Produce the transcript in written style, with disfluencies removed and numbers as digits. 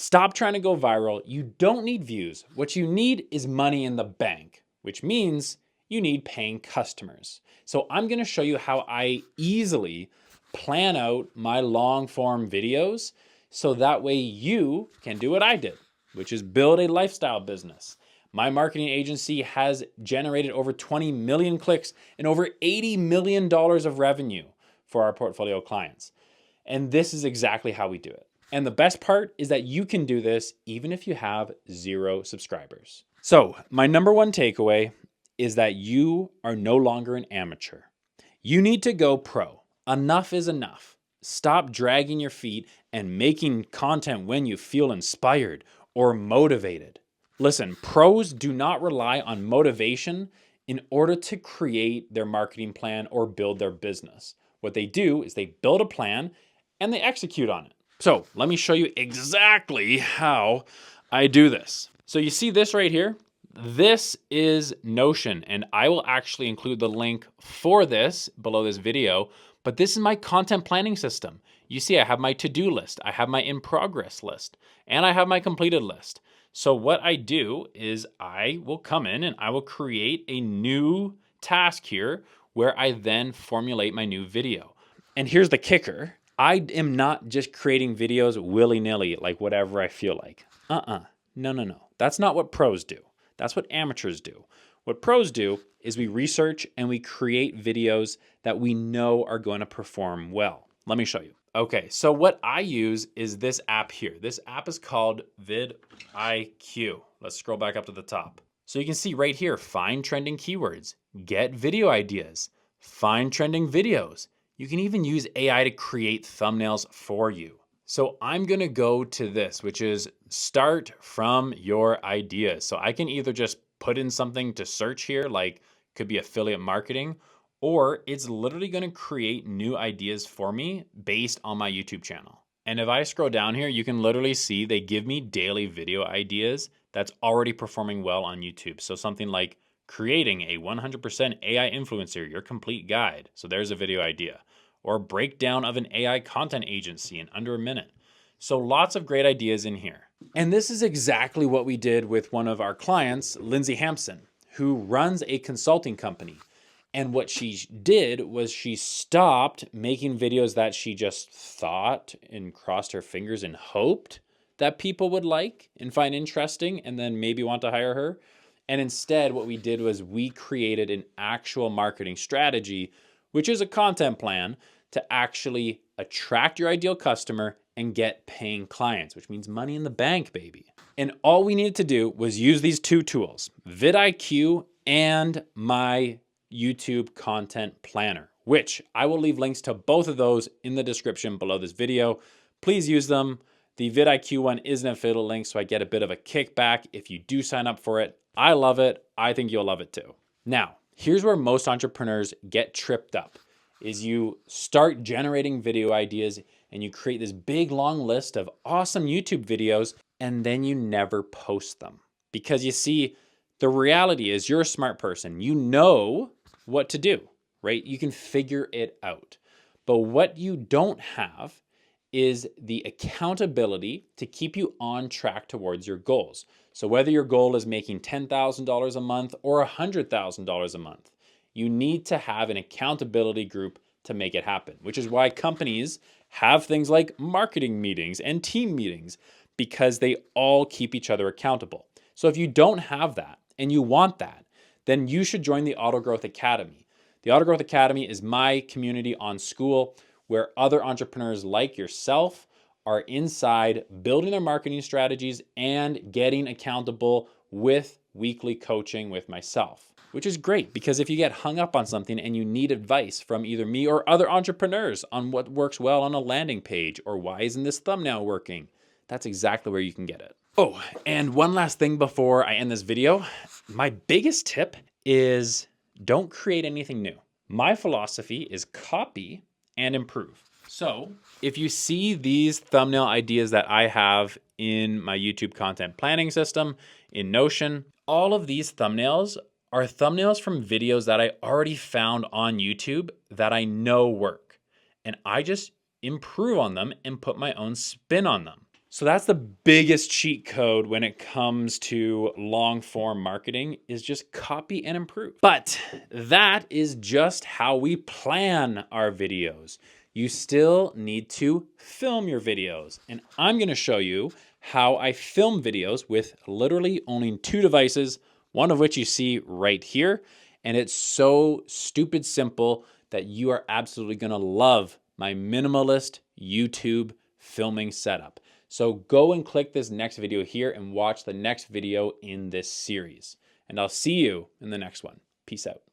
Stop trying to go viral. You don't need views. What you need is money in the bank, which means you need paying customers. So I'm going to show you how I easily plan out my long form videos so that way you can do what I did, which is build a lifestyle business. My marketing agency has generated over 20 million clicks and over $80 million of revenue for our portfolio clients. And this is exactly how we do it. And the best part is that you can do this even if you have 0 subscribers. So my number one takeaway is that you are no longer an amateur. You need to go pro. Enough is enough. Stop dragging your feet and making content when you feel inspired or motivated. Listen, pros do not rely on motivation in order to create their marketing plan or build their business. What they do is they build a plan and they execute on it. So let me show you exactly how I do this. So you see this right here? This is Notion, and I will actually include the link for this below this video, but this is my content planning system. You see, I have my to-do list, I have my in progress list, and I have my completed list. So what I do is I will come in and I will create a new task here where I then formulate my new video. And here's the kicker. I am not just creating videos willy-nilly, like whatever I feel like. No. That's not what pros do. That's what amateurs do. What pros do is we research and we create videos that we know are going to perform well. Let me show you. Okay, so what I use is this app here. This app is called vidIQ. Let's scroll back up to the top. So you can see right here, find trending keywords, get video ideas, find trending videos. You can even use AI to create thumbnails for you. So I'm gonna go to this, which is start from your ideas. So I can either just put in something to search here, like could be affiliate marketing, or it's literally gonna create new ideas for me based on my YouTube channel. And if I scroll down here, you can literally see they give me daily video ideas that's already performing well on YouTube. So something like creating a 100% AI influencer, your complete guide. So there's a video idea. Or breakdown of an AI content agency in under a minute. So lots of great ideas in here. And this is exactly what we did with one of our clients, Lindsay Hampson, who runs a consulting company. And what she did was she stopped making videos that she just thought and crossed her fingers and hoped that people would like and find interesting and then maybe want to hire her. And instead, what we did was we created an actual marketing strategy, which is a content plan to actually attract your ideal customer and get paying clients, which means money in the bank, baby. And all we needed to do was use these 2 tools, vidIQ and my YouTube content planner, which I will leave links to both of those in the description below this video. Please use them. The vidIQ one is an affiliate link, so I get a bit of a kickback if you do sign up for it. I love it. I think you'll love it too. Now, here's where most entrepreneurs get tripped up, is you start generating video ideas and you create this big long list of awesome YouTube videos and then you never post them. Because you see, the reality is you're a smart person. You know what to do, right? You can figure it out. But what you don't have is the accountability to keep you on track towards your goals. So whether your goal is making $10,000 a month or $100,000 a month, you need to have an accountability group to make it happen, which is why companies have things like marketing meetings and team meetings, because they all keep each other accountable. So if you don't have that and you want that, then you should join the Auto Growth Academy. The Auto Growth Academy is my community on School where other entrepreneurs like yourself are inside building their marketing strategies and getting accountable with weekly coaching with myself, which is great because if you get hung up on something and you need advice from either me or other entrepreneurs on what works well on a landing page or why isn't this thumbnail working, that's exactly where you can get it. Oh, and one last thing before I end this video. My biggest tip is don't create anything new. My philosophy is copy and improve. So if you see these thumbnail ideas that I have in my YouTube content planning system, in Notion, all of these thumbnails are thumbnails from videos that I already found on YouTube that I know work. And I just improve on them and put my own spin on them. So that's the biggest cheat code when it comes to long form marketing is just copy and improve. But that is just how we plan our videos. You still need to film your videos. And I'm gonna show you how I film videos with literally owning 2 devices, one of which you see right here. And it's so stupid simple that you are absolutely gonna love my minimalist YouTube filming setup. So go and click this next video here and watch the next video in this series. And I'll see you in the next one. Peace out.